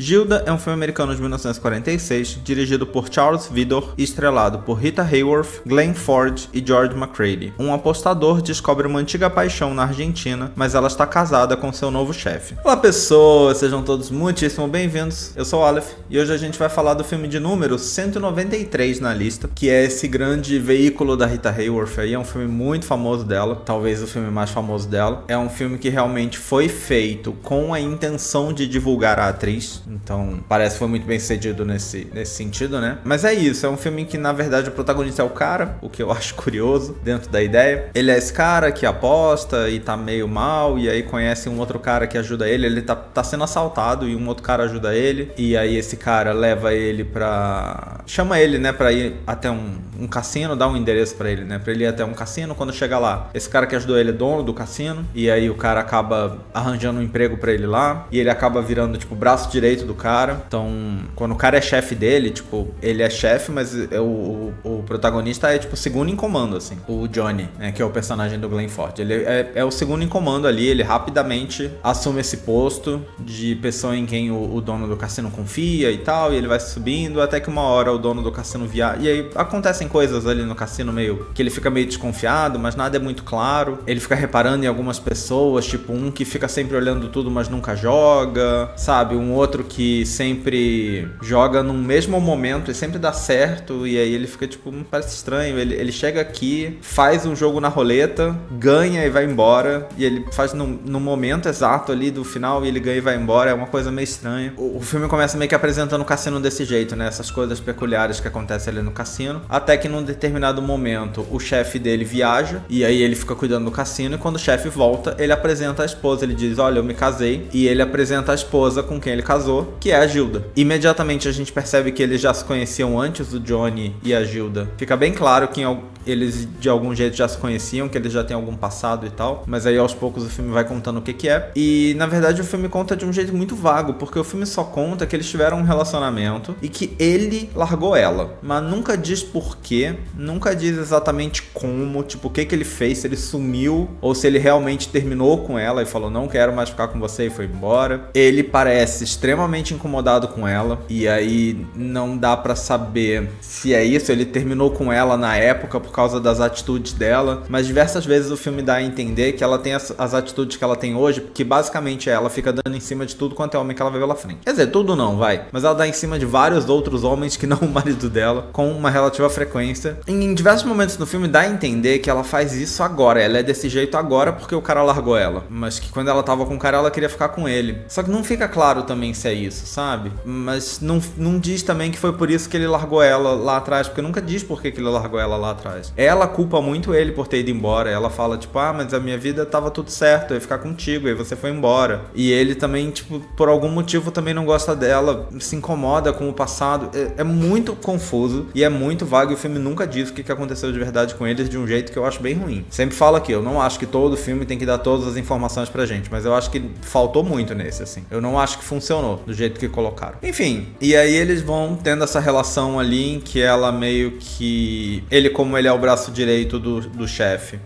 Gilda é um filme americano de 1946, dirigido por Charles Vidor e estrelado por Rita Hayworth, Glenn Ford e George McCready. Um apostador descobre uma antiga paixão na Argentina, mas ela está casada com seu novo chefe. Olá pessoas, sejam todos muitíssimo bem-vindos. Eu sou o Aleph e hoje a gente vai falar do filme de número 193 na lista, que é esse grande veículo da Rita Hayworth aí. É um filme muito famoso dela, talvez o filme mais famoso dela. É um filme que realmente foi feito com a intenção de divulgar a atriz. Então, parece que foi muito bem sucedido nesse sentido, né? Mas é isso, é um filme que, na verdade, o protagonista é o cara, o que eu acho curioso dentro da ideia. Ele é esse cara que aposta e tá meio mal, e aí conhece um outro cara que ajuda ele. Ele tá sendo assaltado e um outro cara ajuda ele. E aí esse cara leva ele pra... chama ele, né, pra ir até um cassino, dá um endereço pra ele, né? Pra ele ir até um cassino. Quando chega lá, esse cara que ajudou ele é dono do cassino. E aí o cara acaba arranjando um emprego pra ele lá. E ele acaba virando, tipo, o braço direito do cara. Então, quando o cara é chefe dele, tipo, ele é chefe, mas o protagonista é, tipo, o segundo em comando, assim. O Johnny, né, que é o personagem do Glenn Ford. Ele é o segundo em comando ali, ele rapidamente assume esse posto de pessoa em quem o dono do cassino confia e tal, e ele vai subindo, até que uma hora o dono do cassino viaja. E aí acontecem coisas ali no cassino meio que ele fica meio desconfiado, mas nada é muito claro. Ele fica reparando em algumas pessoas, tipo, um que fica sempre olhando tudo, mas nunca joga, sabe? Um outro que sempre joga no mesmo momento e sempre dá certo, e aí ele fica tipo, parece estranho, ele chega aqui, faz um jogo na roleta, ganha e vai embora, e ele faz no momento exato ali do final e ele ganha e vai embora, é uma coisa meio estranha. O filme começa meio que apresentando o cassino desse jeito, né, essas coisas peculiares que acontecem ali no cassino, até que num determinado momento o chefe dele viaja, e aí ele fica cuidando do cassino, e quando o chefe volta, ele apresenta a esposa, ele diz, olha, eu me casei, e ele apresenta a esposa com quem ele casou, que é a Gilda. Imediatamente a gente percebe que eles já se conheciam antes, o Johnny e a Gilda. Fica bem claro que eles de algum jeito já se conheciam, que eles já têm algum passado e tal, mas aí aos poucos o filme vai contando o que é. E na verdade o filme conta de um jeito muito vago, porque o filme só conta que eles tiveram um relacionamento e que ele largou ela, mas nunca diz porquê, nunca diz exatamente como, tipo, o que ele fez, se ele sumiu ou se ele realmente terminou com ela e falou, não quero mais ficar com você, e foi embora. Ele parece extremamente incomodado com ela, e aí não dá pra saber se é isso, ele terminou com ela na época por causa das atitudes dela, mas diversas vezes o filme dá a entender que ela tem as atitudes que ela tem hoje, que basicamente ela fica dando em cima de tudo quanto é homem que ela vê pela frente. Quer dizer, tudo não, vai, mas ela dá em cima de vários outros homens que não o marido dela, com uma relativa frequência. Em diversos momentos no filme dá a entender que ela faz isso agora, ela é desse jeito agora porque o cara largou ela, mas que quando ela tava com o cara ela queria ficar com ele. Só que não fica claro também se é isso, sabe? Mas não diz também que foi por isso que ele largou ela lá atrás, porque nunca diz por que ele largou ela lá atrás. Ela culpa muito ele por ter ido embora, ela fala tipo, mas a minha vida tava tudo certo, eu ia ficar contigo, aí você foi embora. E ele também, tipo, por algum motivo também não gosta dela, se incomoda com o passado. É muito confuso e é muito vago, e o filme nunca diz o que aconteceu de verdade com eles, de um jeito que eu acho bem ruim. Sempre falo aqui, eu não acho que todo filme tem que dar todas as informações pra gente, mas eu acho que faltou muito nesse, assim. Eu não acho que funcionou do jeito que colocaram. Enfim, e aí eles vão tendo essa relação ali em que ela meio que... Ele, como ele é o braço direito do chefe,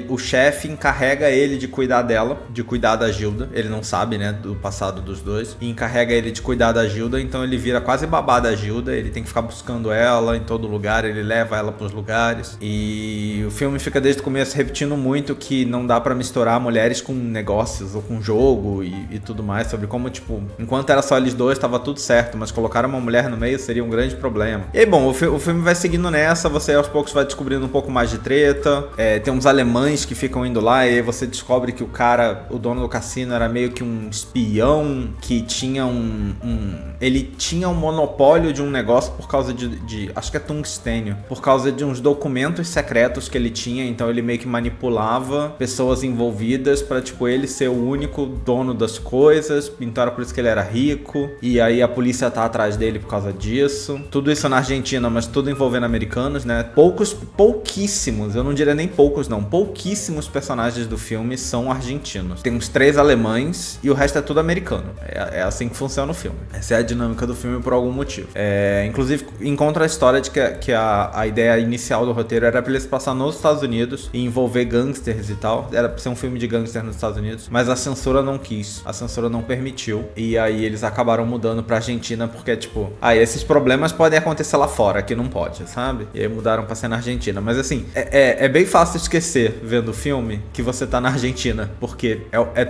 o chefe encarrega ele de cuidar dela, de cuidar da Gilda. Ele não sabe, né, do passado dos dois. E encarrega ele de cuidar da Gilda, então ele vira quase babá da Gilda. Ele tem que ficar buscando ela em todo lugar, ele leva ela pros lugares. E o filme fica desde o começo repetindo muito que não dá pra misturar mulheres com negócios ou com jogo e tudo mais, sobre como, tipo, enquanto era só eles dois, tava tudo certo, mas colocar uma mulher no meio seria um grande problema. E aí, bom, o filme vai seguindo nessa, você aos poucos vai descobrindo um pouco mais de treta, tem uns alemães que ficam indo lá, e aí você descobre que o cara, o dono do cassino, era meio que um espião que tinha ele tinha um monopólio de um negócio por causa de acho que é tungstênio, por causa de uns documentos secretos que ele tinha, então ele meio que manipulava pessoas envolvidas pra, tipo, ele ser o único dono das coisas, então era por isso que ele era rico, e aí a polícia tá atrás dele por causa disso. Tudo isso na Argentina, mas tudo envolvendo americanos, né? Pouquíssimos, eu não diria nem poucos não, pouquíssimos personagens do filme são argentinos. Tem uns 3 alemães e o resto é tudo americano. É assim que funciona o filme. Essa é a dinâmica do filme por algum motivo. Inclusive, encontra a história de que a a ideia inicial do roteiro era pra ele se passar nos Estados Unidos e envolver gangsters e tal. Era pra ser um filme de gangsters nos Estados Unidos, mas a censura não quis, a censura não permitiu. E aí eles acabaram mudando pra Argentina porque, tipo, esses problemas podem acontecer lá fora, aqui não pode, sabe? E aí mudaram pra ser na Argentina. Mas assim, é bem fácil esquecer vendo o filme que você tá na Argentina, porque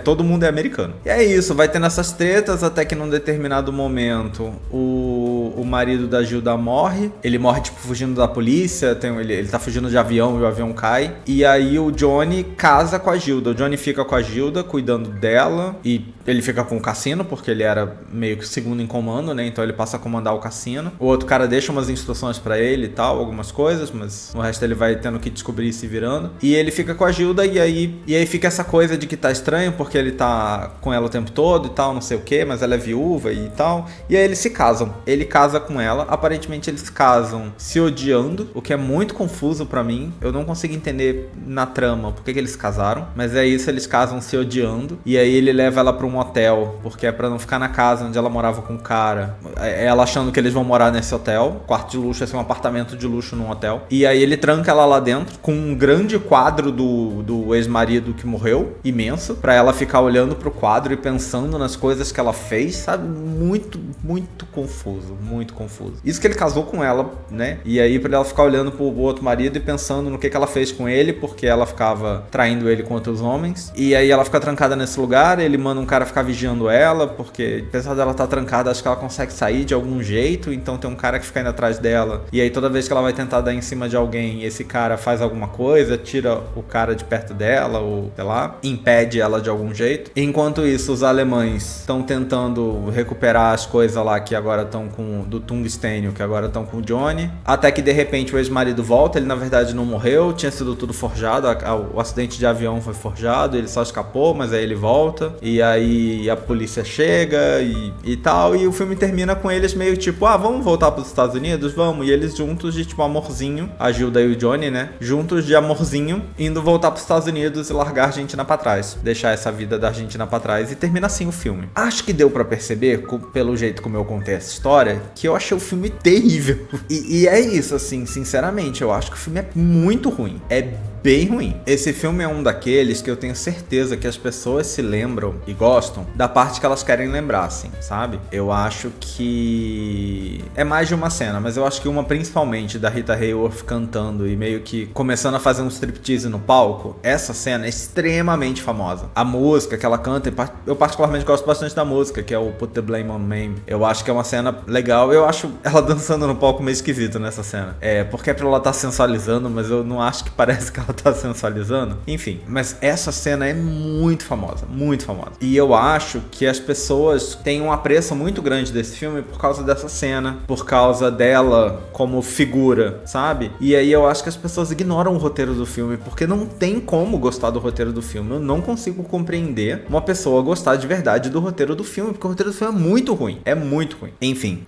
todo mundo é americano. E é isso, vai tendo essas tretas até que num determinado momento o marido da Gilda morre. Ele morre, tipo, fugindo da polícia. Ele tá fugindo de avião e o avião cai. E aí o Johnny casa com a Gilda. O Johnny fica com a Gilda, cuidando dela. E ele fica com o cassino, porque ele era meio que segundo em comando, né? Então ele passa a comandar o cassino. O outro cara deixa umas instruções pra ele e tal, algumas coisas, mas o resto ele vai tendo que descobrir e se virando. E ele fica com a Gilda e aí fica essa coisa de que tá estranho, porque ele tá com ela o tempo todo e tal, não sei o que, mas ela é viúva e tal. E aí eles se casam. Ele casa com ela. Aparentemente eles casam se odiando, o que é muito confuso pra mim. Eu não consigo entender na trama por que eles casaram, mas é isso, eles casam se odiando. E aí ele leva ela pra um hotel, porque é pra não ficar na casa onde ela morava com o cara. Ela achando que eles vão morar nesse hotel, quarto de luxo, assim, um apartamento de luxo num hotel. E aí ele tranca ela lá dentro com um grande quadro do ex-marido que morreu, imenso, pra ela ficar olhando pro quadro e pensando nas coisas que ela fez, sabe? Muito, muito confuso, muito confuso. Isso que ele casou com ela, né? E aí pra ela ficar olhando pro outro marido e pensando no que ela fez com ele, porque ela ficava traindo ele com outros homens. E aí ela fica trancada nesse lugar, ele manda um cara ficar vigiando ela, porque apesar dela estar trancada, acho que ela consegue sair de algum jeito, então tem um cara que fica indo atrás dela. E aí toda vez que ela vai tentar dar em cima de alguém, esse cara faz alguma coisa, tira o cara de perto dela, ou sei lá, impede ela de algum jeito. Enquanto isso, os alemães estão tentando recuperar as coisas lá que agora estão do tungstênio, que agora estão com o Johnny, até que de repente o ex-marido volta. Ele na verdade não morreu, tinha sido tudo forjado, o acidente de avião foi forjado, ele só escapou, mas aí ele volta, e aí a polícia chega e tal, e o filme termina com eles meio tipo, vamos voltar pros Estados Unidos? Vamos, e eles juntos de tipo amorzinho, a Gilda e o Johnny, né, juntos de amorzinho, indo voltar pros Estados Unidos e largar a Argentina pra trás, deixar essa vida da Argentina pra trás, e termina assim o filme. Acho que deu pra perceber, pelo jeito como eu contei essa história, que eu achei o filme terrível. E é isso, assim, sinceramente, eu acho que o filme é muito ruim. É bem ruim. Esse filme é um daqueles que eu tenho certeza que as pessoas se lembram e gostam da parte que elas querem lembrar, assim, sabe? Eu acho que é mais de uma cena, mas eu acho que uma principalmente da Rita Hayworth cantando e meio que começando a fazer um striptease no palco. Essa cena é extremamente famosa. A música que ela canta, eu particularmente gosto bastante da música, que é o Put the Blame on Me. Eu acho que é uma cena legal. Eu acho ela dançando no palco meio esquisito nessa cena. Porque é pra ela estar sensualizando, mas eu não acho que parece que ela tá sensualizando. Enfim, mas essa cena é muito famosa, muito famosa. E eu acho que as pessoas têm um apreço muito grande desse filme por causa dessa cena, por causa dela como figura, sabe? E aí eu acho que as pessoas ignoram o roteiro do filme, porque não tem como gostar do roteiro do filme. Eu não consigo compreender uma pessoa gostar de verdade do roteiro do filme, porque o roteiro do filme é muito ruim. É muito ruim. Enfim,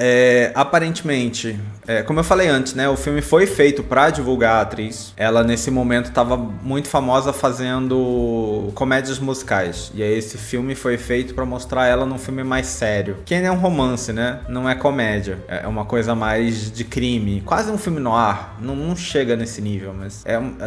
aparentemente, como eu falei antes, né? O filme foi feito pra divulgar a atriz. Ela, nesse momento, tava muito famosa fazendo comédias musicais. E aí esse filme foi feito pra mostrar ela num filme mais sério. Que ainda é um romance, né? Não é comédia. É uma coisa mais de crime. Quase um filme noir. Não chega nesse nível, mas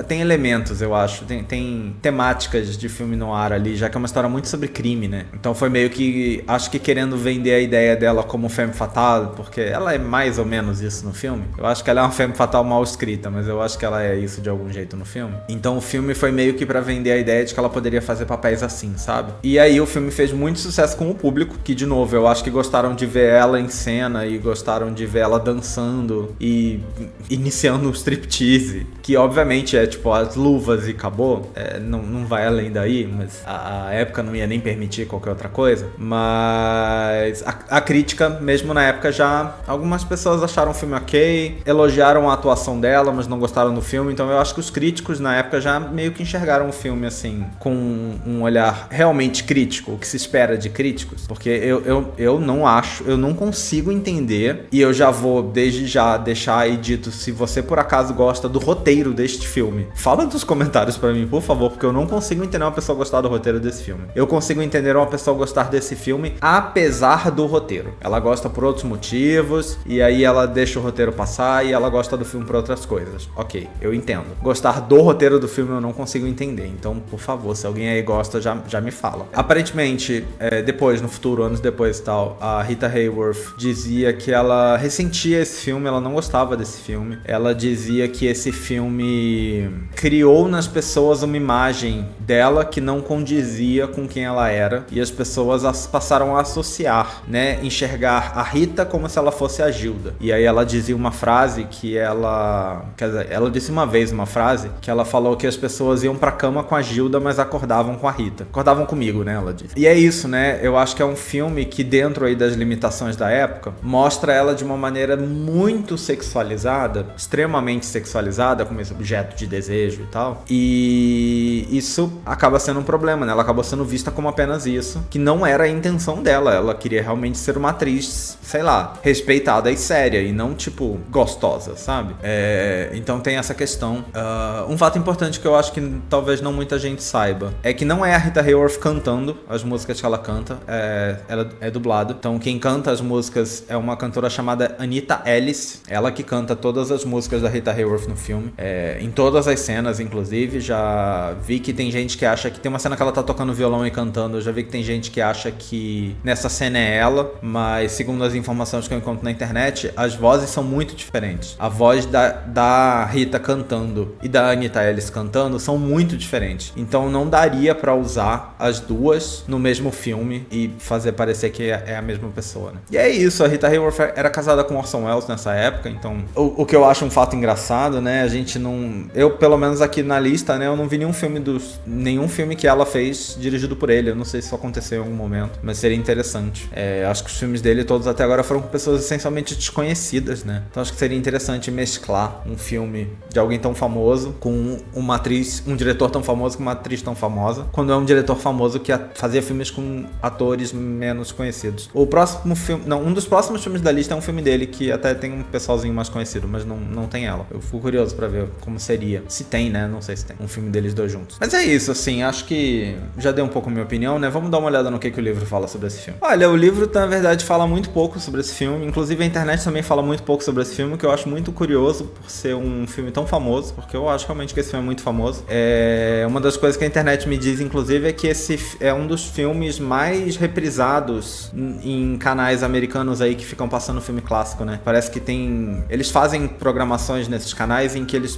tem elementos, eu acho. Tem temáticas de filme noir ali, já que é uma história muito sobre crime, né? Então foi meio que, acho que querendo vender a ideia dela como femme fatale, porque ela é mais ou menos isso no filme. Eu acho que ela é uma femme fatale mal escrita, mas eu acho que ela é isso de algum jeito no filme. Então o filme foi meio que pra vender a ideia de que ela poderia fazer papéis assim, sabe? E aí o filme fez muito sucesso com o público, que de novo, eu acho que gostaram de ver ela em cena e gostaram de ver ela dançando e iniciando um striptease, que obviamente é tipo as luvas e acabou, não vai além daí, mas a época não ia nem permitir qualquer outra coisa. Mas a crítica, mesmo na época, já algumas pessoas acharam o filme ok, elogiaram a atuação dela, mas não gostaram do filme. Então eu acho que os críticos na na época já meio que enxergaram o filme, assim, com um olhar realmente crítico, o que se espera de críticos? Porque eu não consigo entender, e eu já vou desde já deixar aí dito, se você por acaso gosta do roteiro deste filme, fala nos comentários pra mim, por favor, porque eu não consigo entender uma pessoa gostar do roteiro desse filme. Eu consigo entender uma pessoa gostar desse filme apesar do roteiro. Ela gosta por outros motivos, e aí ela deixa o roteiro passar e ela gosta do filme por outras coisas. Ok, eu entendo. Gostar do roteiro do filme eu não consigo entender. Então, por favor, se alguém aí gosta, já me fala. Aparentemente, depois, no futuro, anos depois e tal, a Rita Hayworth dizia que ela ressentia esse filme, ela não gostava desse filme. Ela dizia que esse filme criou nas pessoas uma imagem dela que não condizia com quem ela era, e as pessoas passaram a associar, né, enxergar a Rita como se ela fosse a Gilda. E aí ela dizia uma frase que ela disse uma vez uma frase que ela falou que as pessoas iam pra cama com a Gilda, mas acordavam com a Rita. Acordavam comigo, né, ela disse. E é isso, né, eu acho que é um filme que, dentro aí das limitações da época, mostra ela de uma maneira muito sexualizada, extremamente sexualizada, como esse objeto de desejo e tal. E isso acaba sendo um problema, né, ela acabou sendo vista como apenas isso, que não era a intenção dela. Ela queria realmente ser uma atriz, sei lá, respeitada e séria, e não, tipo, gostosa, sabe? Então tem essa questão. Um fato importante que eu acho que talvez não muita gente saiba é que não é a Rita Hayworth cantando as músicas que ela canta, ela é dublada. Então quem canta as músicas é uma cantora chamada Anita Ellis, ela que canta todas as músicas da Rita Hayworth no filme, em todas as cenas, inclusive. Já vi que tem gente que acha que tem uma cena que ela tá tocando violão e cantando, eu já vi que tem gente que acha que nessa cena é ela, mas segundo as informações que eu encontro na internet, as vozes são muito diferentes. A voz da Rita cantando e da Anita Ellis cantando são muito diferentes. Então não daria pra usar as duas no mesmo filme e fazer parecer que é a mesma pessoa, né? E é isso, a Rita Hayworth era casada com Orson Welles nessa época, então o que eu acho um fato engraçado, né? A gente não... Eu, pelo menos aqui na lista, né? Eu não vi nenhum filme que ela fez dirigido por ele. Eu não sei se isso aconteceu em algum momento, mas seria interessante. Acho que os filmes dele todos até agora foram com pessoas essencialmente desconhecidas, né? Então acho que seria interessante mesclar um filme de alguém tão famoso com uma atriz, um diretor tão famoso com uma atriz tão famosa, quando é um diretor famoso que fazia filmes com atores menos conhecidos. O próximo filme... Não, um dos próximos filmes da lista é um filme dele que até tem um pessoalzinho mais conhecido, mas não tem ela. Eu fico curioso pra ver como seria. Se tem, né? Não sei se tem. Um filme deles dois juntos. Mas é isso, assim, acho que já dei um pouco a minha opinião, né? Vamos dar uma olhada no que o livro fala sobre esse filme. Olha, o livro, na verdade, fala muito pouco sobre esse filme. Inclusive, a internet também fala muito pouco sobre esse filme, que eu acho muito curioso por ser um filme tão famoso, porque eu acho realmente que esse filme é muito famoso. Uma das coisas que a internet me diz, inclusive, é que esse é um dos filmes mais reprisados em canais americanos aí que ficam passando filme clássico, né? Parece que tem... Eles fazem programações nesses canais em que eles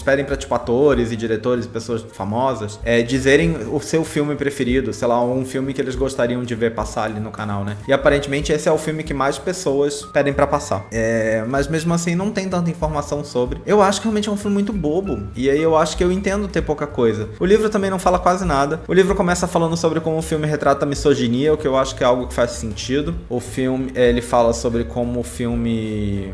pedem pra, tipo, atores e diretores e pessoas famosas dizerem o seu filme preferido, sei lá, um filme que eles gostariam de ver passar ali no canal, né? E aparentemente esse é o filme que mais pessoas pedem pra passar. Mas mesmo assim não tem tanta informação sobre. Eu acho que realmente é um filme muito bobo. E aí eu acho que eu entendo ter pouca coisa. O livro também não fala quase nada. O livro começa falando sobre como o filme retrata a misoginia, o que eu acho que é algo que faz sentido. O filme, ele fala sobre como o filme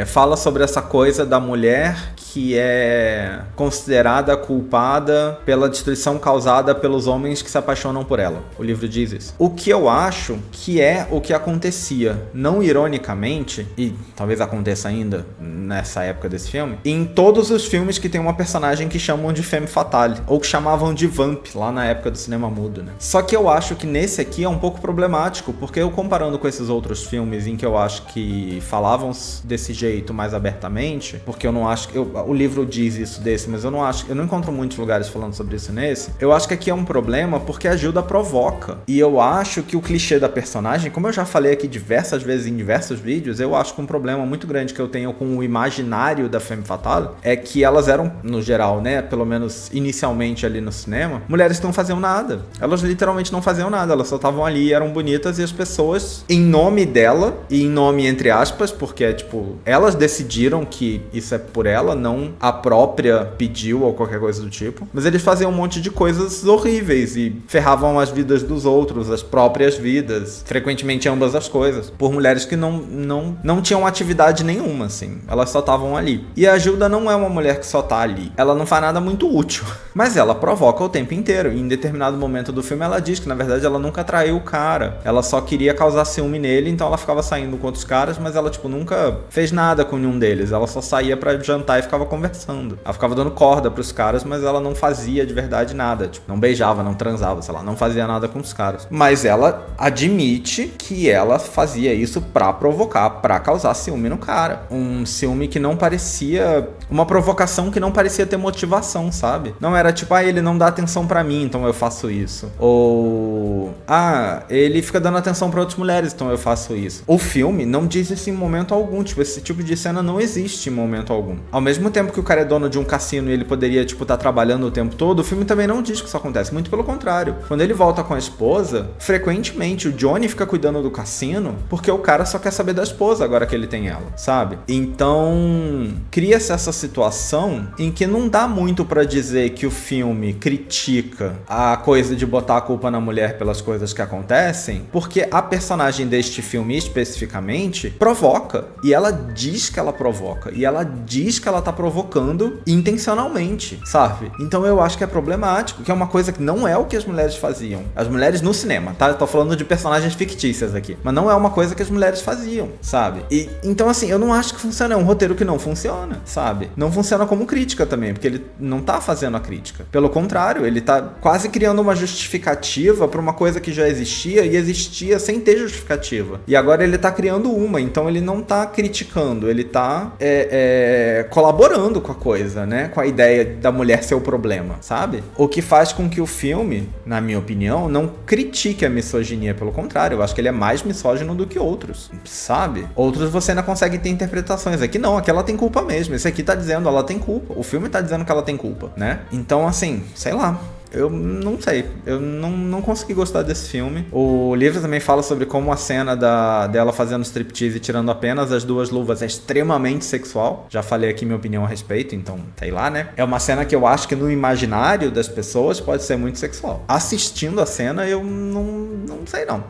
fala sobre essa coisa da mulher que é considerada culpada pela destruição causada pelos homens que se apaixonam por ela. O livro diz isso. O que eu acho que é o que acontecia, não ironicamente, e talvez aconteça ainda nessa época desse filme, em todos os filmes que tem uma personagem que chamam de femme fatale, ou que chamavam de vamp, lá na época do cinema mudo, né? Só que eu acho que nesse aqui é um pouco problemático, porque eu comparando com esses outros filmes em que eu acho que falavam desse jeito mais abertamente, porque eu não acho... O livro diz isso desse, mas eu não encontro muitos lugares falando sobre isso nesse. Eu acho que aqui é um problema porque a Gilda provoca. E eu acho que o clichê da personagem, como eu já falei aqui diversas vezes em diversos vídeos, eu acho que um problema muito grande que eu tenho com o imaginário da femme fatale é que elas eram, no geral, né, pelo menos inicialmente ali no cinema, mulheres que não faziam nada. Elas literalmente não faziam nada, elas só estavam ali, eram bonitas, e as pessoas, em nome dela, e em nome entre aspas, porque tipo, elas decidiram que isso é por ela, não a própria pediu ou qualquer coisa do tipo. Mas eles faziam um monte de coisas horríveis e ferravam as vidas dos outros, as próprias vidas, frequentemente ambas as coisas, por mulheres que não tinham atividade nenhuma, assim. Elas só estavam ali. E a Gilda não é uma mulher que só tá ali. Ela não faz nada muito útil, mas ela provoca o tempo inteiro. E em determinado momento do filme ela diz que, na verdade, ela nunca traiu o cara. Ela só queria causar ciúme nele, então ela ficava saindo com outros caras, mas ela, tipo, nunca fez nada com nenhum deles. Ela só saía pra jantar e ficava conversando. Ela ficava dando corda pros caras, mas ela não fazia de verdade nada. Tipo, não beijava, não transava, sei lá, não fazia nada com os caras. Mas ela admite que ela fazia isso pra provocar, pra causar ciúme no cara. Um ciúme que não parecia... Uma provocação que não parecia ter motivação, sabe? Não era tipo, ele não dá atenção pra mim, então eu faço isso. Ou... ele fica dando atenção pra outras mulheres, então eu faço isso. O filme não diz isso em momento algum. Tipo, esse tipo de cena não existe em momento algum. Ao mesmo tempo que o cara é dono de um cassino e ele poderia, tipo, tá trabalhando o tempo todo, o filme também não diz que isso acontece. Muito pelo contrário. Quando ele volta com a esposa, frequentemente o Johnny fica cuidando do cassino porque o cara só quer saber da esposa agora que ele tem ela, sabe? Então, cria-se essa situação em que não dá muito pra dizer que o filme critica a coisa de botar a culpa na mulher pelas coisas que acontecem, porque a personagem deste filme especificamente provoca, e ela diz que ela provoca, e ela diz que ela tá provocando intencionalmente, sabe? Então eu acho que é problemático, que é uma coisa que não é o que as mulheres faziam. As mulheres no cinema, tá? Eu tô falando de personagens fictícias aqui, mas não é uma coisa que as mulheres faziam, sabe? E então, assim, eu não acho que funciona, é um roteiro que não funciona, sabe? Não funciona como crítica também, porque ele não tá fazendo a crítica. Pelo contrário, ele tá quase criando uma justificativa pra uma coisa que já existia e existia sem ter justificativa. E agora ele tá criando uma, então ele não tá criticando, ele tá colaborando com a coisa, né? Com a ideia da mulher ser o problema, sabe? O que faz com que o filme, na minha opinião, não critique a misoginia, pelo contrário, eu acho que ele é mais misógino do que outros, sabe? Outros você ainda consegue ter interpretações, aqui não, aqui ela tem culpa mesmo, esse aqui tá dizendo ela tem culpa, o filme tá dizendo que ela tem culpa, né? Então, assim, sei lá. Eu não sei, eu não consegui gostar desse filme. O livro também fala sobre como a cena dela fazendo striptease e tirando apenas as duas luvas é extremamente sexual. Já falei aqui minha opinião a respeito, então sei lá, né? É uma cena que eu acho que no imaginário das pessoas pode ser muito sexual. Assistindo a cena, eu não sei não.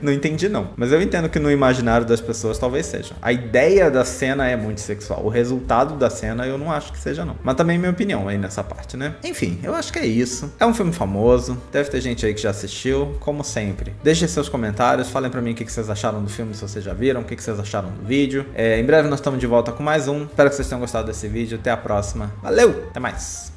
Não entendi não. Mas eu entendo que no imaginário das pessoas talvez seja. A ideia da cena é muito sexual. O resultado da cena eu não acho que seja não. Mas também minha opinião aí nessa parte, né? Enfim, eu acho que é isso. É um filme famoso, deve ter gente aí que já assistiu, como sempre. Deixem seus comentários, falem pra mim o que vocês acharam do filme, se vocês já viram, o que vocês acharam do vídeo. Em breve nós estamos de volta com mais um. Espero que vocês tenham gostado desse vídeo. Até a próxima. Valeu! Até mais!